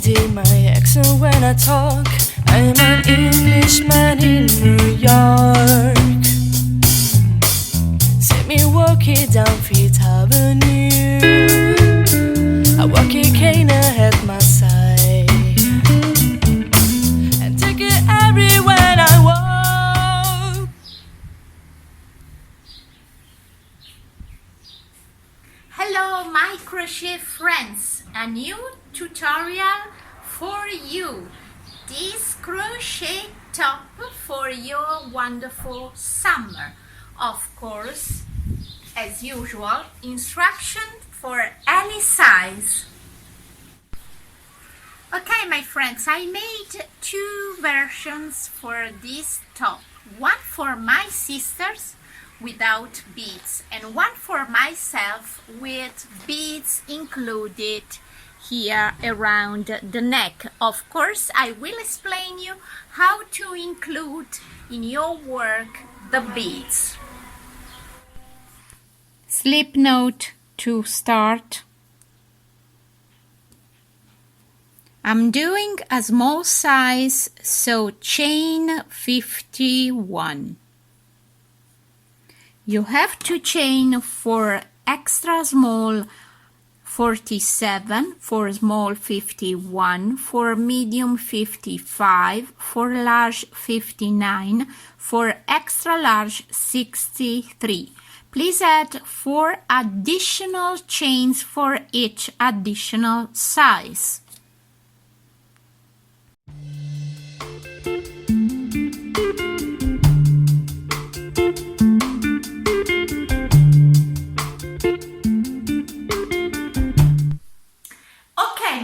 did my accent when I talk. I'm an Englishman in New York. See me walking down Fifth Avenue. I walk a cane at my side and take it everywhere I walk. Hello my crochet friends, a new tutorial for you. This crochet top for your wonderful summer. Of course, as usual, instruction for any size. Okay my friends, I made two versions for this top. One for my sisters without beads and one for myself with beads included here around the neck. Of course, I will explain you how to include in your work the beads. Slip note to start. I'm doing a small size, so chain 51. You have to chain for extra small 47, for small 51, for medium 55, for large 59, for extra large 63. Please add 4 additional chains for each additional size.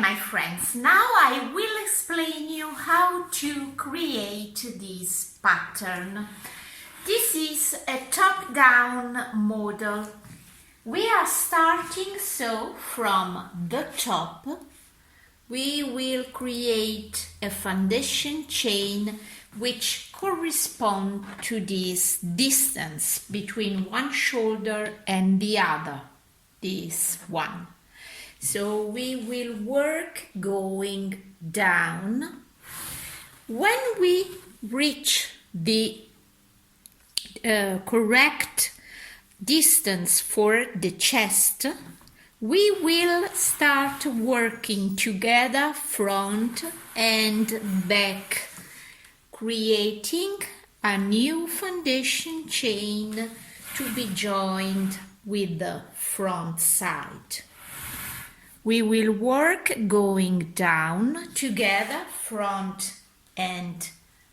My friends, now I will explain you how to create this pattern. This is a top-down model. We are starting so from the top. We will create a foundation chain which corresponds to this distance between one shoulder and the other, this one. So we will work going down. When we reach the correct distance for the chest, we will start working together front and back, creating a new foundation chain to be joined with the front side. We will work going down together, front and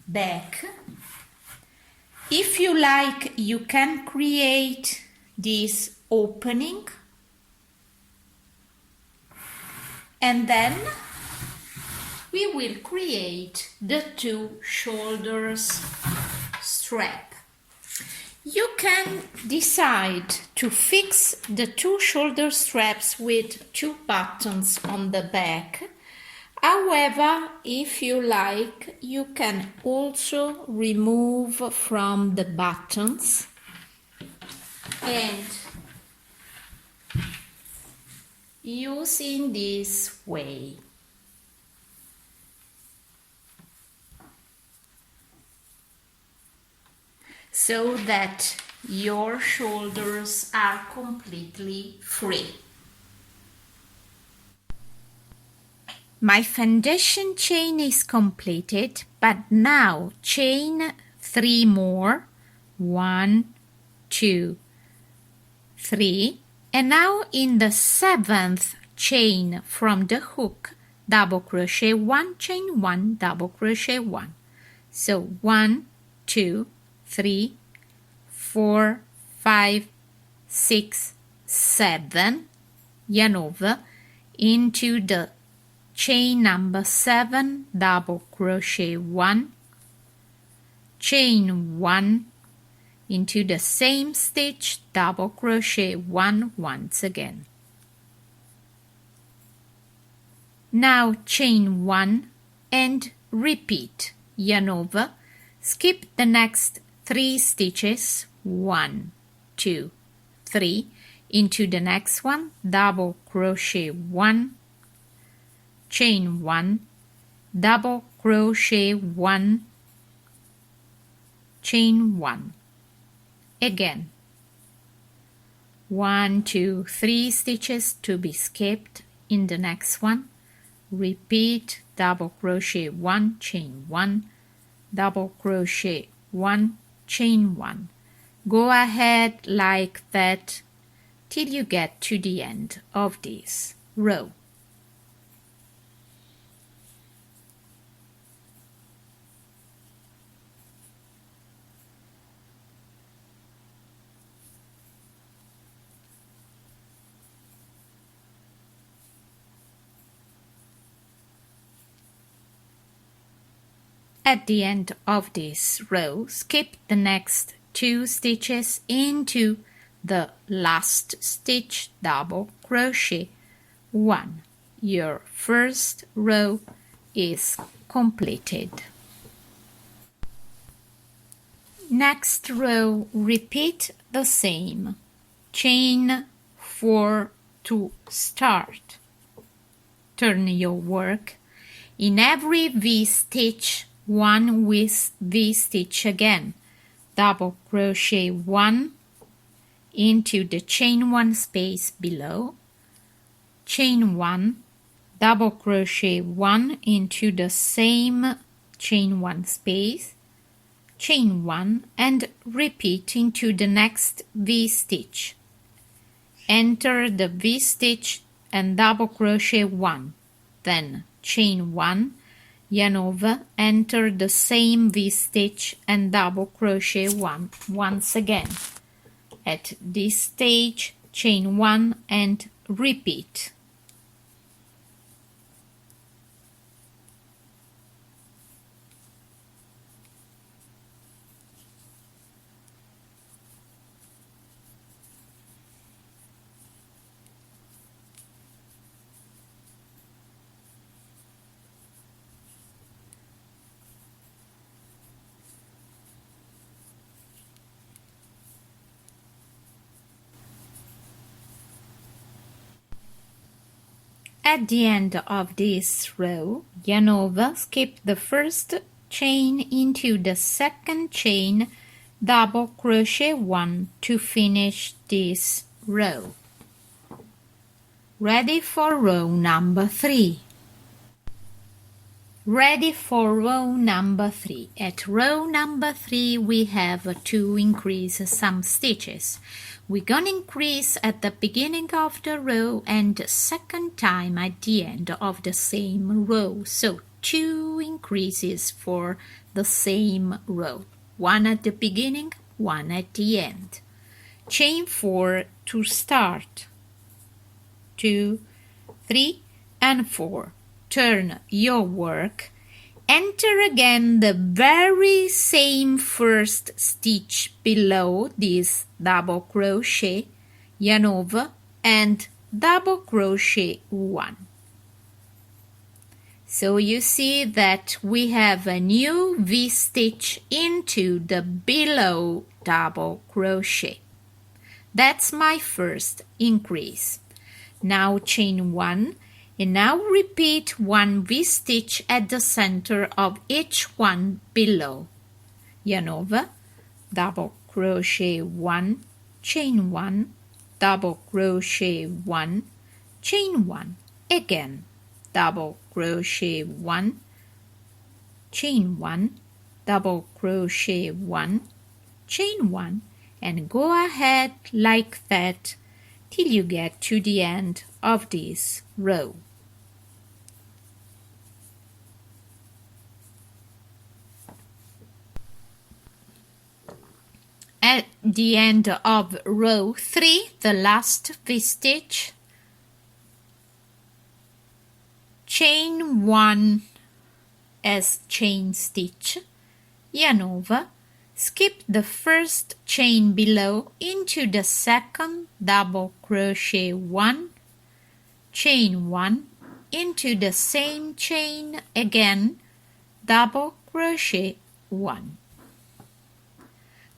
back. If you like, you can create this opening. And then we will create the two shoulders strap. You can decide to fix the two shoulder straps with 2 buttons on the back. However, if you like, you can also remove from the buttons and use in this way. So that your shoulders are completely free. My foundation chain is completed, but now chain 3 more. 1, 2, 3. And now in the 7th chain from the hook, double crochet 1, chain 1, double crochet 1. So 1, 2, 3, 4, 5, 6, 7, yarn over into the chain number 7, double crochet 1, chain 1, into the same stitch, double crochet 1 once again. Now chain 1 and repeat, yarn over, skip the next 3 stitches, 1, 2, 3, into the next one, double crochet 1, chain 1, double crochet 1, chain 1. Again, 1, 2, 3 stitches to be skipped in the next one. Repeat, double crochet 1, chain 1, double crochet 1, chain 1. Go ahead like that till you get to the end of this row. At the end of this row, skip the next 2 stitches into the last stitch, double crochet 1. Your first row is completed. Next row, repeat the same. Chain 4 to start. Turn your work. In every V-stitch, 1 with V-stitch again. Double crochet 1 into the chain 1 space below. Chain 1, double crochet 1 into the same chain 1 space. Chain 1 and repeat into the next V-stitch. Enter the V-stitch and double crochet 1. Then chain 1, yarn over, enter the same V-stitch and double crochet 1 once again. At this stage, chain 1 and repeat. At the end of this row, yarn over, skip the first chain into the second chain, double crochet 1 to finish this row. Ready for row number 3. Ready for row number 3. At row number 3 we have to increase some stitches. We're gonna increase at the beginning of the row and second time at the end of the same row. So 2 increases for the same row. 1 at the beginning, 1 at the end. Chain 4 to start. 2, 3 and 4. Turn your work. Enter again the very same first stitch below this double crochet, yarn over and double crochet 1. So you see that we have a new V-stitch into the below double crochet. That's my first increase. Now chain 1 and now repeat 1 V-stitch at the center of each one below. Yarn over, double crochet 1, chain 1, double crochet 1, chain 1. Again, double crochet 1, chain 1, double crochet 1, chain 1, and go ahead like that till you get to the end of this row. At the end of row 3, the last V-stitch, chain 1 as chain stitch, yarn over, skip the first chain below into the second, double crochet 1, chain 1, into the same chain again, double crochet 1.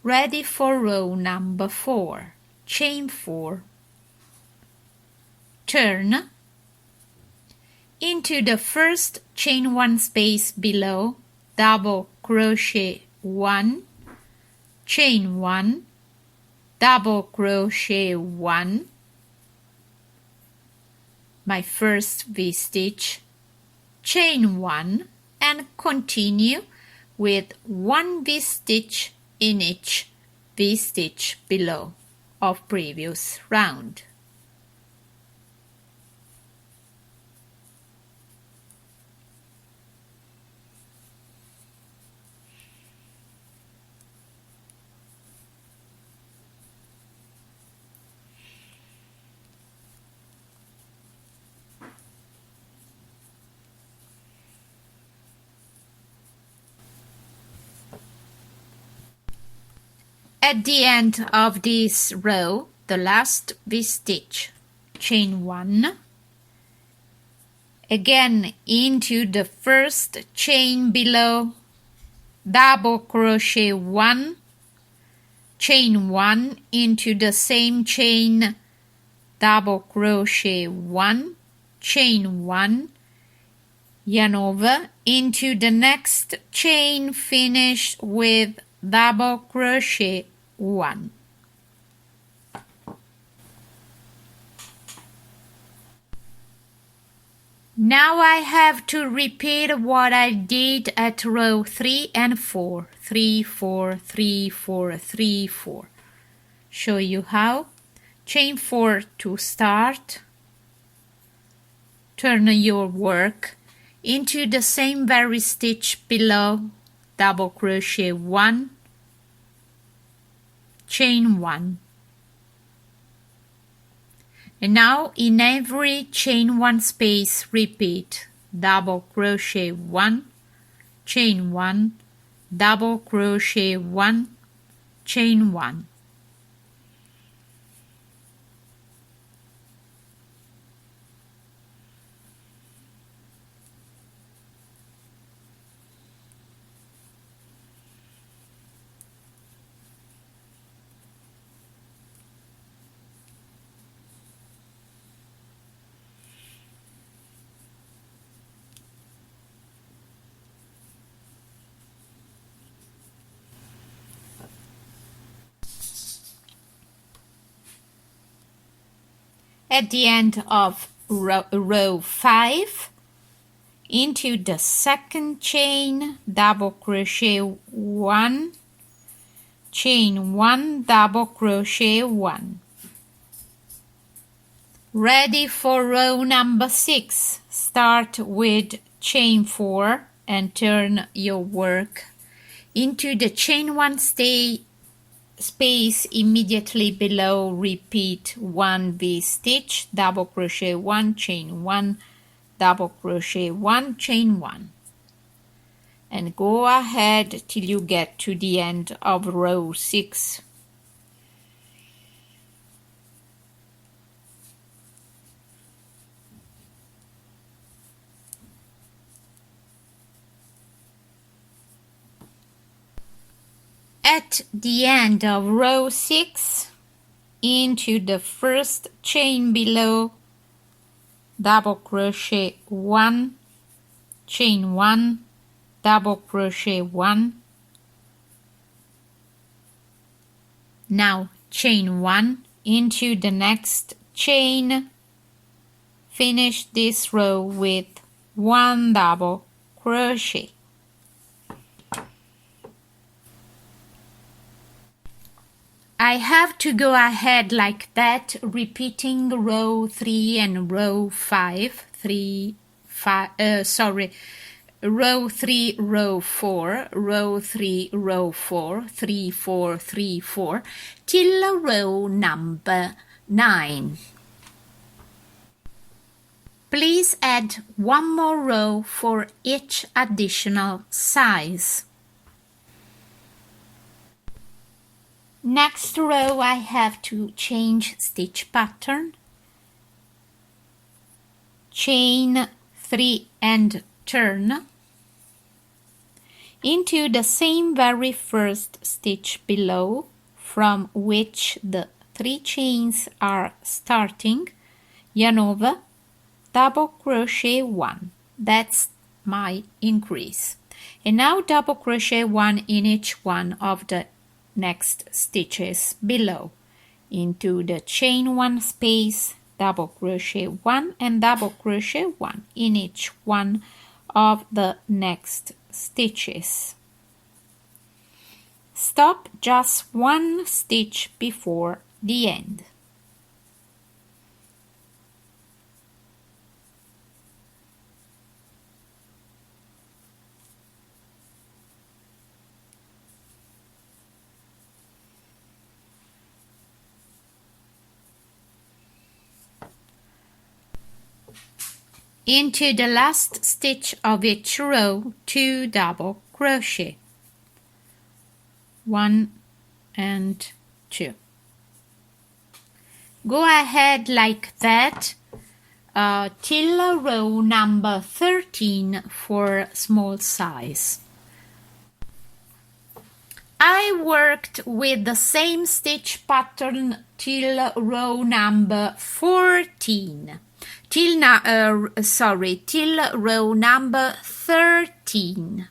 Ready for row number 4. Chain 4. Turn. Into the first chain 1 space below, double crochet 1, chain 1, double crochet 1, my first V-stitch, chain 1, and continue with 1 V-stitch in each V-stitch below of previous round. At the end of this row, the last V-stitch, chain 1, again into the first chain below, double crochet 1, chain 1 into the same chain, double crochet 1, chain 1, yarn over into the next chain, finish with double crochet 1. Now I have to repeat what I did at row 3 and 4. 3, 4, 3, 4, 3, 4. Show you how. Chain 4 to start. Turn your work into the same very stitch below. Double crochet 1, chain 1. And now in every chain 1 space repeat double crochet 1, chain 1, double crochet 1, chain 1. At the end of row 5, into the second chain, double crochet 1, chain 1, double crochet 1. Ready for row number 6. Start with chain 4 and turn your work into the chain 1 space immediately below. Repeat 1 V-stitch, double crochet 1, chain 1, double crochet 1, chain 1, and go ahead till you get to the end of row 6. At the end of row 6, into the first chain below, double crochet 1, chain 1, double crochet 1. Now chain 1 into the next chain. Finish this row with 1 double crochet. I have to go ahead like that, repeating row 3 and row 5, row 3, row 4, row 3, row 4, 3, 4, 3, 4, till row number 9. Please add 1 more row for each additional size. Next row I have to change stitch pattern, chain 3 and turn into the same very first stitch below from which the 3 chains are starting, yarn over, double crochet 1. That's my increase. And now double crochet 1 in each one of the next stitches below. Into the chain 1 space, double crochet 1 and double crochet 1 in each one of the next stitches. Stop just one stitch before the end. Into the last stitch of each row, 2 double crochet, 1 and 2. Go ahead like that till row number 13 for small size. I worked with the same stitch pattern till row number 14. Till row number 13.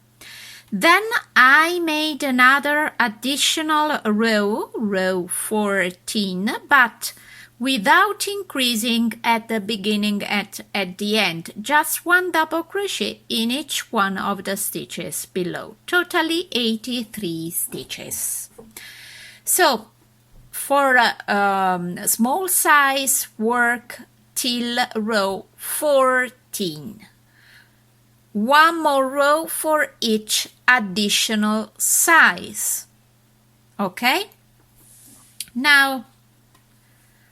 Then I made another additional row, row 14, but without increasing at the beginning at the end, just 1 double crochet in each one of the stitches below, totally 83 stitches. So for small size, work till row 14. 1 more row for each additional size. Okay? Now,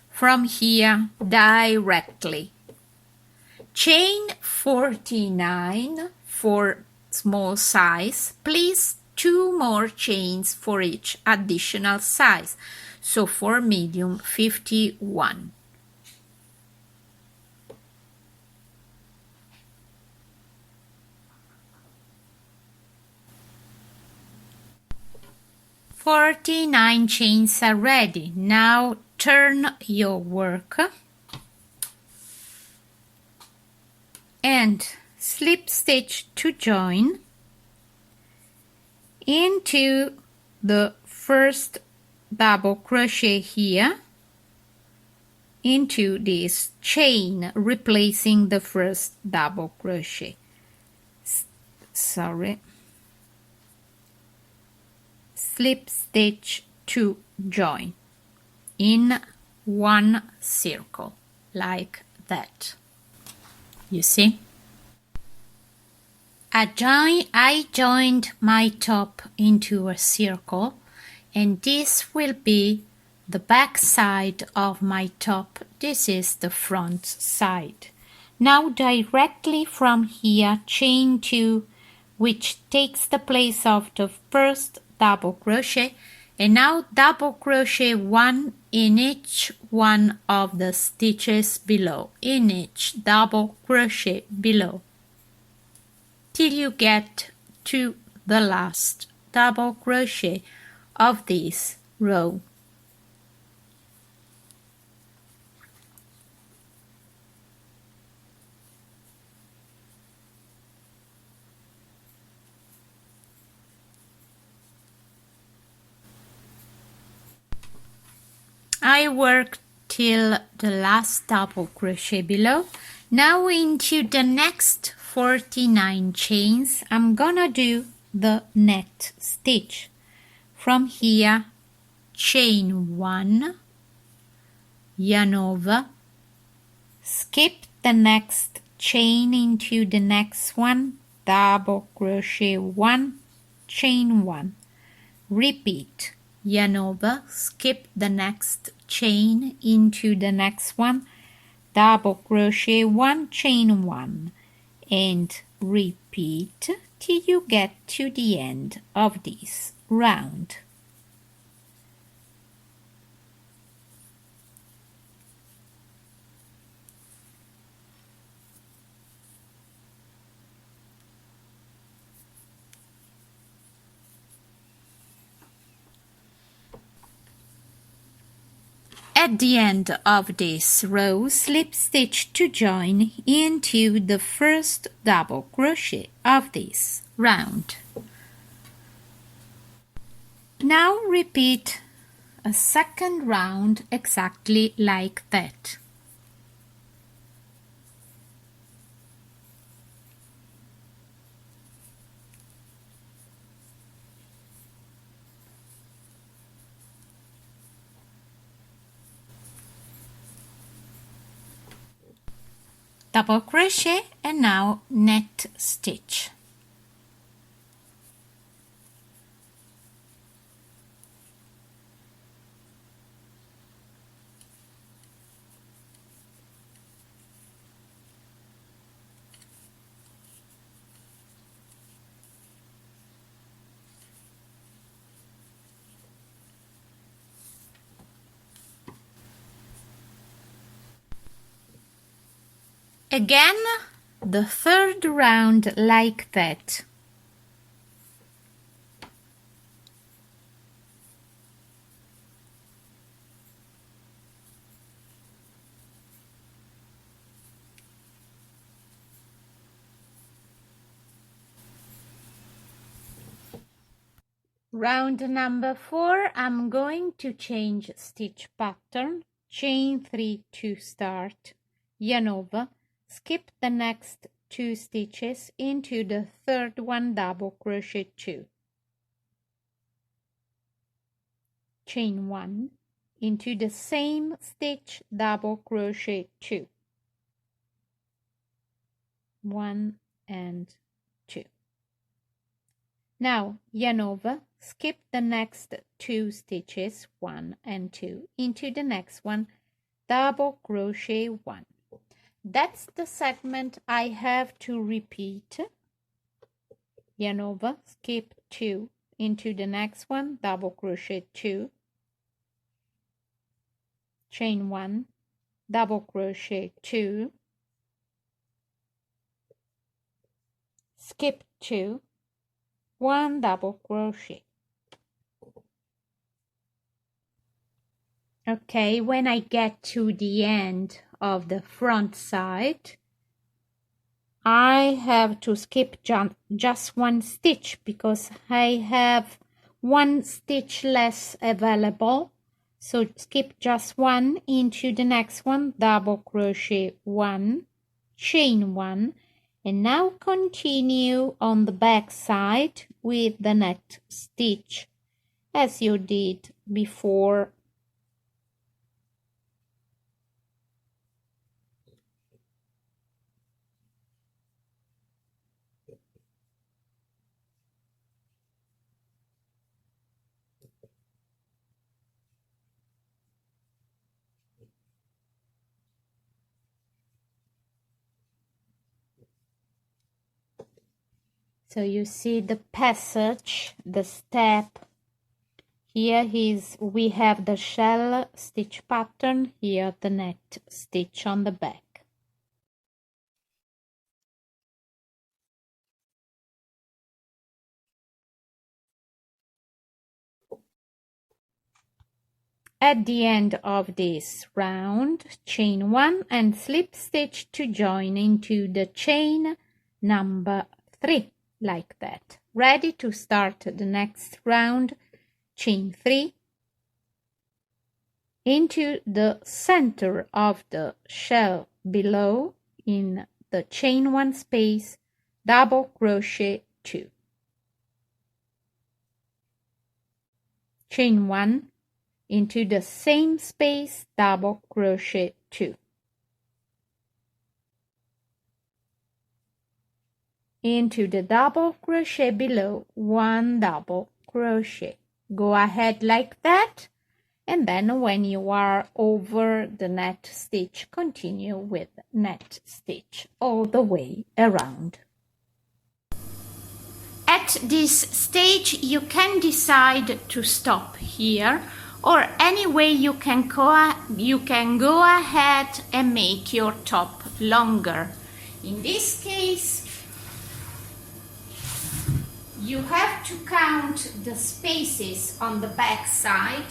from here directly, chain 49 for small size, please 2 more chains for each additional size. So for medium, 51. "49 chains are ready. Now turn your work and slip stitch to join into the first double crochet here into this chain, replacing the first double crochet. Slip stitch to join in one circle like that. You see? I joined my top into a circle, and this will be the back side of my top. This is the front side. Now directly from here, chain 2, which takes the place of the first double crochet, and now double crochet 1 in each one of the stitches below, in each double crochet below, till you get to the last double crochet of this row. I worked till the last double crochet below. Now into the next 49 chains, I'm gonna do the net stitch. From here, chain 1, yarn over, skip the next chain into the next one, double crochet 1, chain 1, repeat, yarn over, skip the next chain into the next one, double crochet 1, chain 1, and repeat till you get to the end of this round. At the end of this row, slip stitch to join into the first double crochet of this round. Now repeat a second round exactly like that. Double crochet and now net stitch. Again, the third round like that. Round number 4, I'm going to change stitch pattern, chain 3 to start, yarn over, skip the next 2 stitches into the third one, double crochet 2, chain 1, into the same stitch, double crochet 2, 1 and 2. Now yarn over, skip the next 2 stitches, 1 and 2, into the next one, double crochet 1. That's the segment I have to repeat. Yarn over, skip 2, into the next one, double crochet 2, chain 1, double crochet 2, skip 2, 1 double crochet. Okay, when I get to the end of the front side, I have to skip just 1 stitch because I have 1 stitch less available. So skip just 1 into the next one, double crochet 1, chain 1, and now continue on the back side with the net stitch as you did before. So you see the passage, the step. Here we have the shell stitch pattern, here the net stitch on the back. At the end of this round, chain 1 and slip stitch to join into the chain number 3, like that. Ready to start the next round, chain 3, into the center of the shell below in the chain 1 space, double crochet 2, chain 1, into the same space, double crochet 2, into the double crochet below, 1 double crochet. Go ahead like that, and then when you are over the net stitch, continue with net stitch all the way around. At this stage, you can decide to stop here, or anyway you can go ahead and make your top longer. In this case, you have to count the spaces on the back side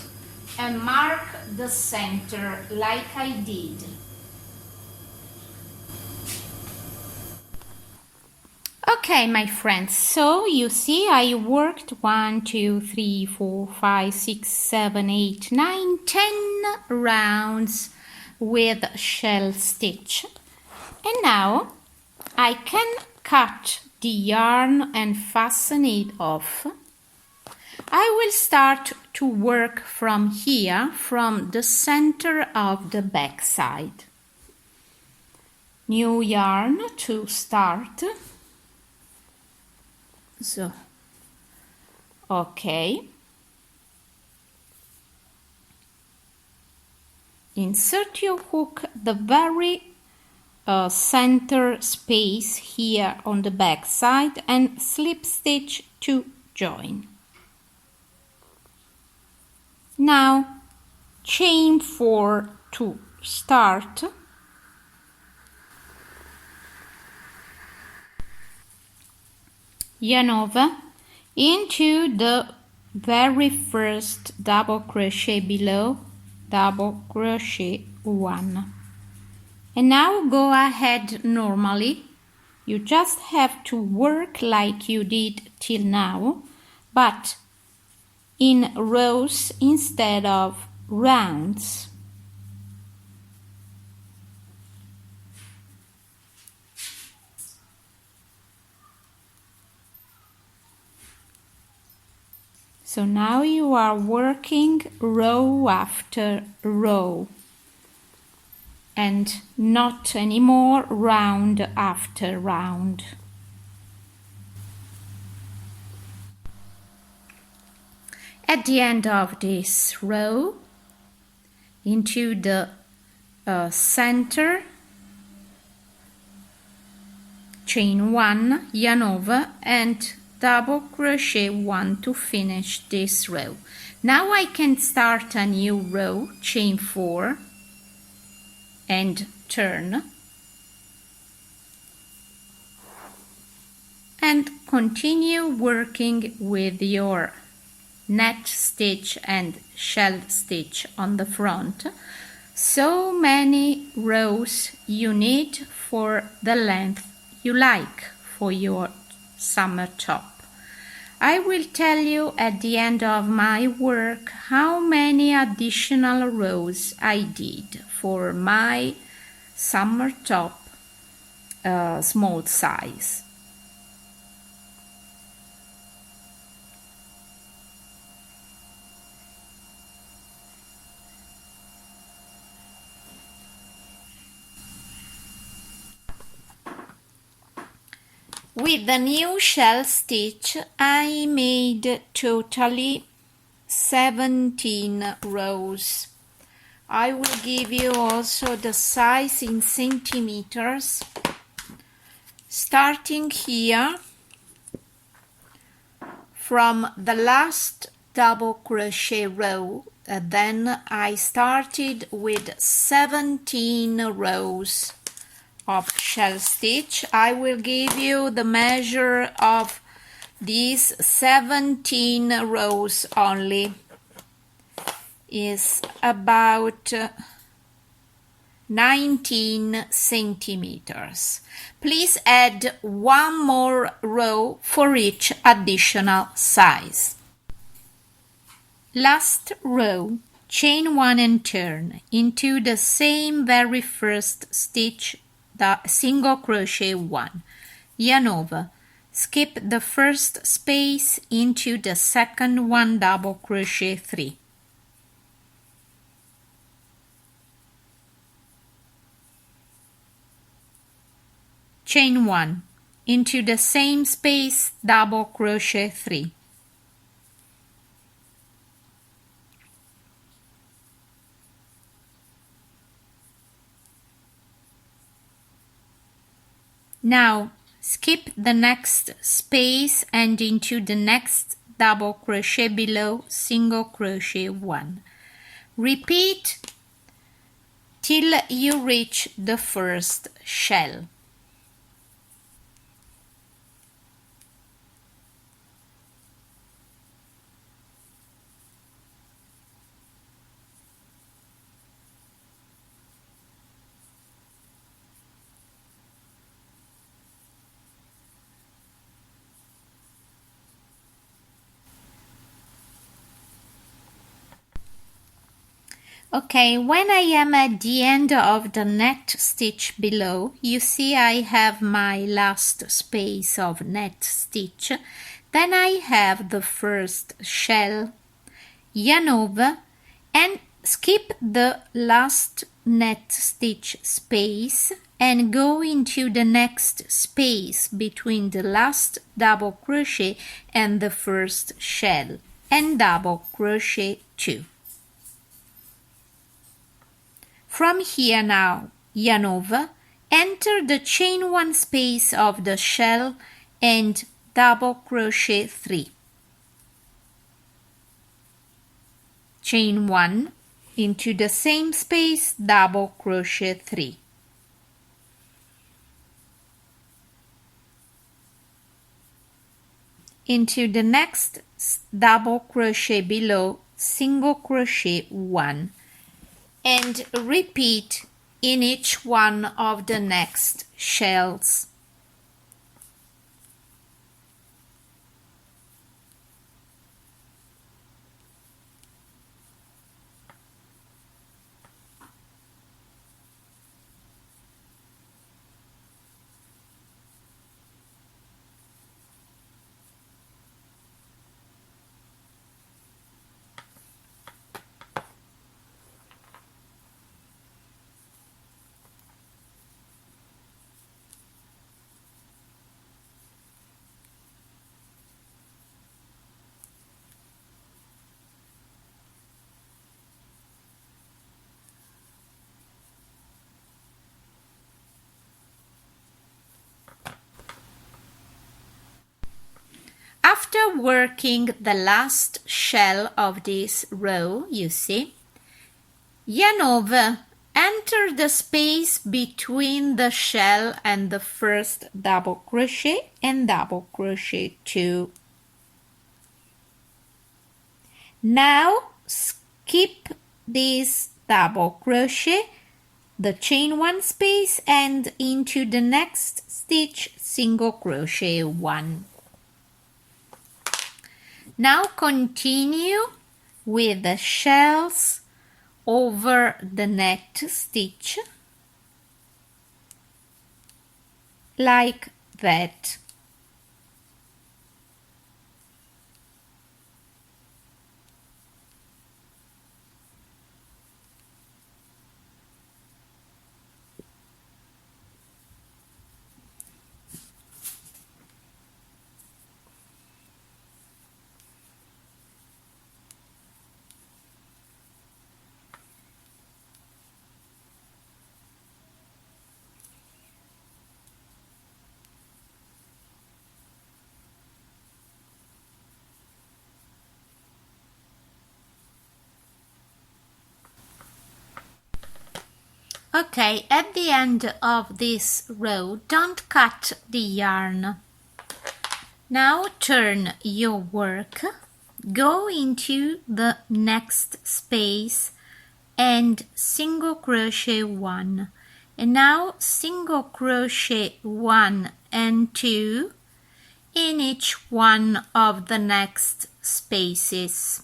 and mark the center like I did. Okay, my friends, so you see I worked 1, 2, 3, 4, 5, 6, 7, 8, 9, 10 rounds with shell stitch. And now I can cut the yarn and fasten it off. I will start to work from here, from the center of the back side. New yarn to start. So, okay. Insert your hook the very center space here on the back side and slip stitch to join. Now chain 4 to start. Yarn over into the very first double crochet below, double crochet 1, and now go ahead normally. You just have to work like you did till now, but in rows instead of rounds. So now you are working row after row and not anymore round after round. At the end of this row, into the center, chain 1, yarn over and double crochet 1 to finish this row. Now I can start a new row, chain 4 and turn, and continue working with your net stitch and shell stitch on the front. So many rows you need for the length you like for your summer top. I will tell you at the end of my work how many additional rows I did for my summer top small size. With the new shell stitch, I made totally 17 rows. I will give you also the size in centimeters. Starting here from the last double crochet row, then I started with 17 rows of shell stitch. I will give you the measure of these 17 rows only. Is about 19 centimeters. Please add one more row for each additional size. Last row, chain 1 and turn into the same very first stitch, the single crochet 1, yarn over, skip the first space into the second one, double crochet 3. Chain 1 into the same space, double crochet 3. Now skip the next space and into the next double crochet below, single crochet 1. Repeat till you reach the first shell. Okay, when I am at the end of the net stitch below, you see I have my last space of net stitch. Then I have the first shell, yarn over, and skip the last net stitch space and go into the next space between the last double crochet and the first shell and double crochet 2. From here now, yarn over, enter the chain 1 space of the shell and double crochet 3. Chain 1 into the same space, double crochet 3. Into the next double crochet below, single crochet 1. And repeat in each one of the next shells. After working the last shell of this row, you see, yarn over, enter the space between the shell and the first double crochet and double crochet 2. Now skip this double crochet, the chain 1 space, and into the next stitch, single crochet 1. Now continue with the shells over the net stitch like that. Okay, at the end of this row, don't cut the yarn. Now turn your work, go into the next space and single crochet 1. And now single crochet 1 and 2 in each one of the next spaces.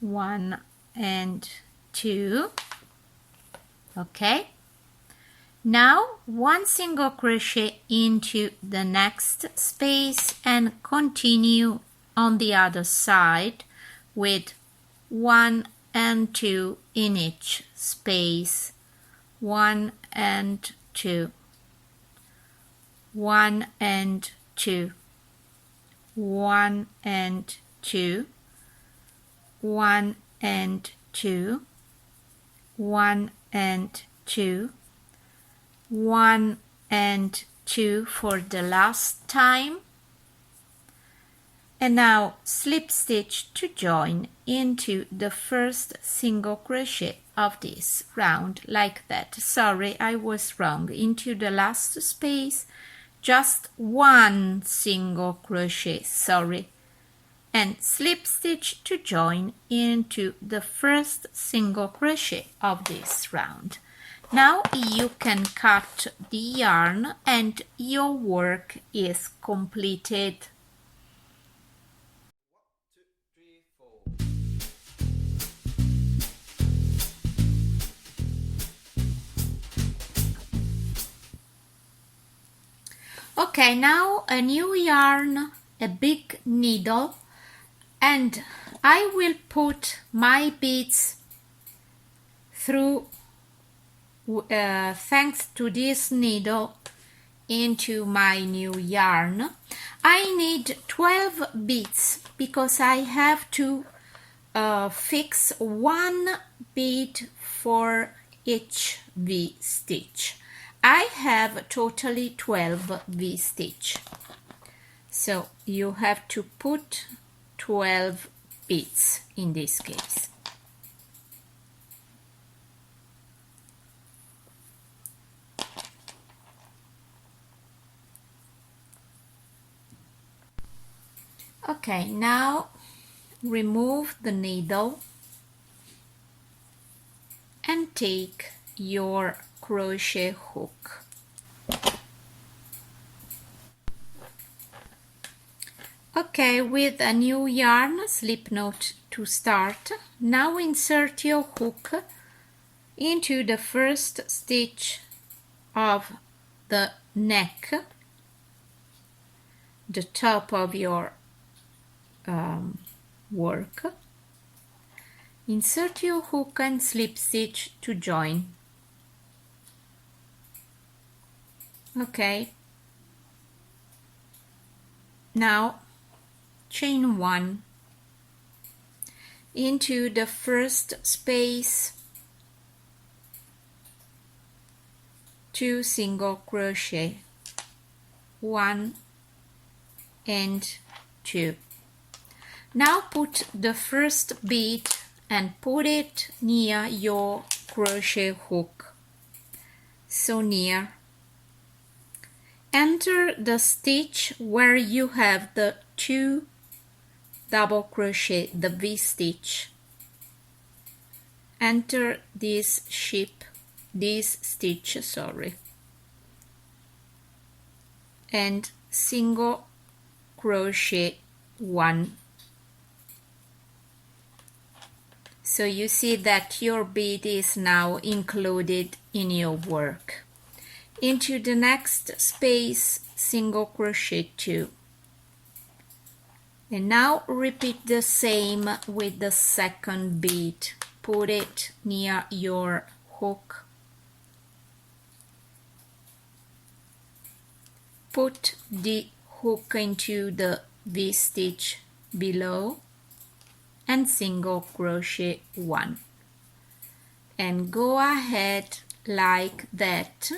One and 2. Okay, now one single crochet into the next space and continue on the other side with 1 and 2 in each space. 1 and 2, 1 and 2, 1 and 2, 1 and 2, 1 and 2, 1 and 2 for the last time. And now slip stitch to join into the first single crochet of this round like that. Sorry, I was wrong. Into the last space, just one single crochet, sorry. and slip stitch to join into the first single crochet of this round. Now you can cut the yarn and your work is completed. Okay, now a new yarn, a big needle, and I will put my beads through thanks to this needle into my new yarn. I need 12 beads because I have to fix one bead for each V-stitch. I have totally 12 V-stitch, so you have to put 12 beads in this case. Okay, now remove the needle and take your crochet hook. Okay, with a new yarn, slip knot to start. Now insert your hook into the first stitch of the neck, the top of your work. Insert your hook and slip stitch to join. Okay, now chain 1 into the first space, 2 single crochet, 1 and 2. Now put the first bead and put it near your crochet hook, so near. Enter the stitch where you have the 2 double crochet, the V-stitch. Enter this stitch, and single crochet 1. So you see that your bead is now included in your work. Into the next space, single crochet 2. And now repeat the same with the second bead. Put it near your hook. Put the hook into the V-stitch below and single crochet 1. And go ahead like that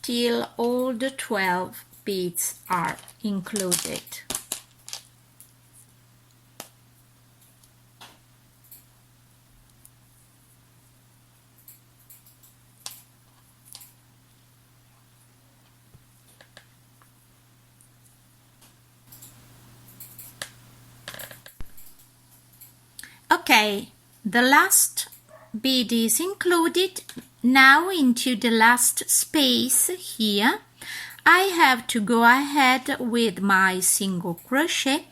till all the 12 beads are included. Okay, the last bead is included. Now into the last space here, I have to go ahead with my single crochet.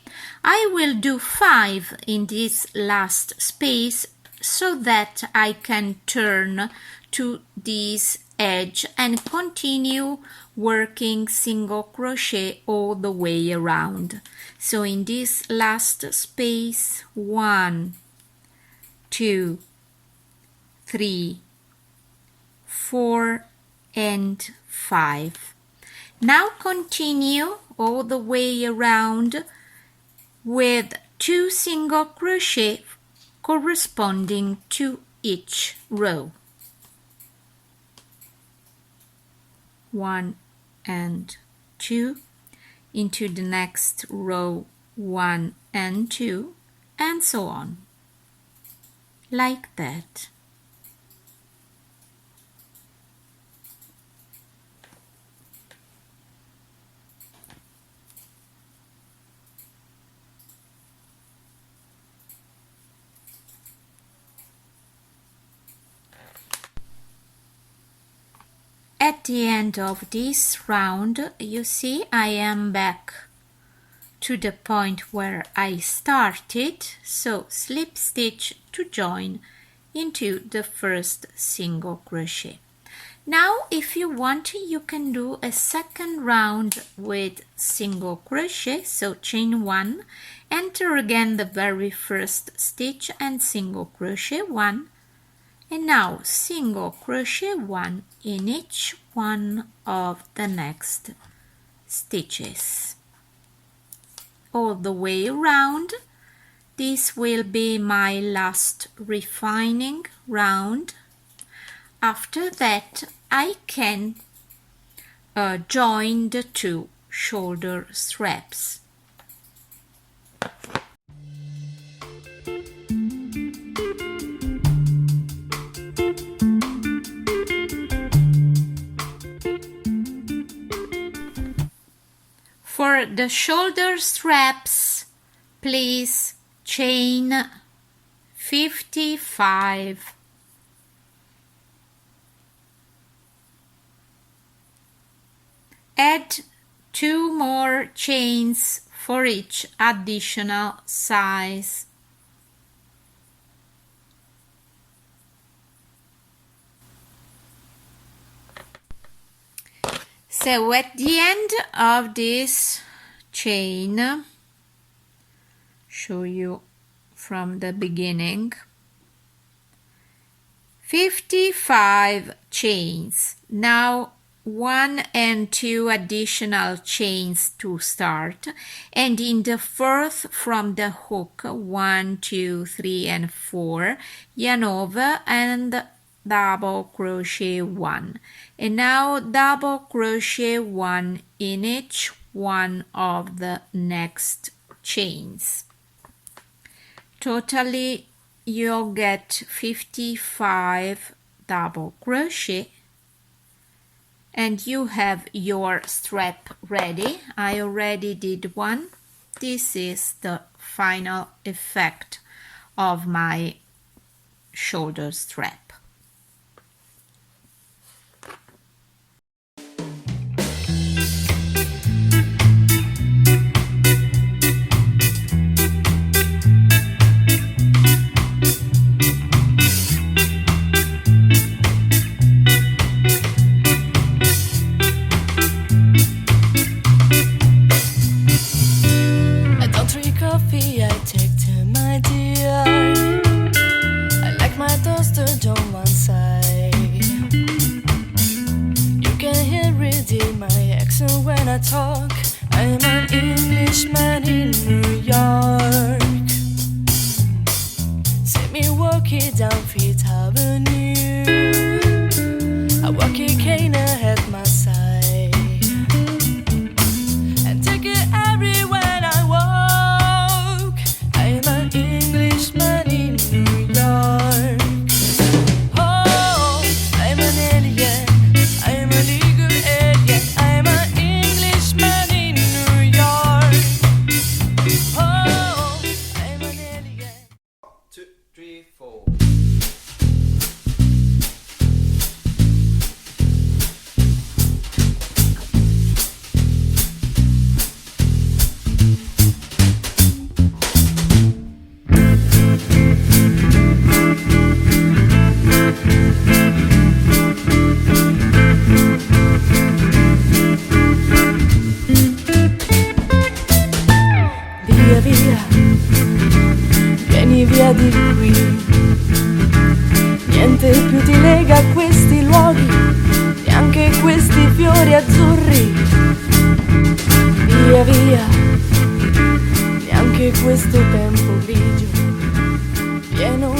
I will do 5 in this last space so that I can turn to this edge and continue working single crochet all the way around. So in this last space, 1, 2, 3, 4 and 5. Now continue all the way around with 2 single crochet corresponding to each row. 1 and 2, into the next row 1 and 2, and so on, like that. at the end of this round, you see I am back to the point where I started, so slip stitch to join into the first single crochet. Now if you want, you can do a second round with single crochet, so chain 1, enter again the very first stitch and single crochet 1, and now single crochet 1 in each one of the next stitches all the way around. This will be my last refining round. After that I can join the two shoulder straps. For the shoulder straps, please chain 55. Add 2 more chains for each additional size. So at the end of this chain, show you from the beginning, 55 chains. Now 1 and 2 additional chains to start, and in the fourth from the hook 1, 2, 3 and 4 yarn over and double crochet 1, and now double crochet 1 in each one of the next chains. Totally you'll get 55 double crochet, and you have your strap ready. I already did one. This is the final effect of my shoulder strap. When I talk, I'm an Englishman in New York. See me walking down Fifth Avenue, I walk a cane at my side, and take it everywhere I walk. I'm an Englishman in New York. Oh, I'm an alien, I'm a legal alien, I'm an Englishman in New York. Oh, I'm an alien. 2, 3, 4. Via via, vieni via di qui, niente più ti lega a questi luoghi, neanche questi fiori azzurri. Via via, neanche questo tempo grigio, pieno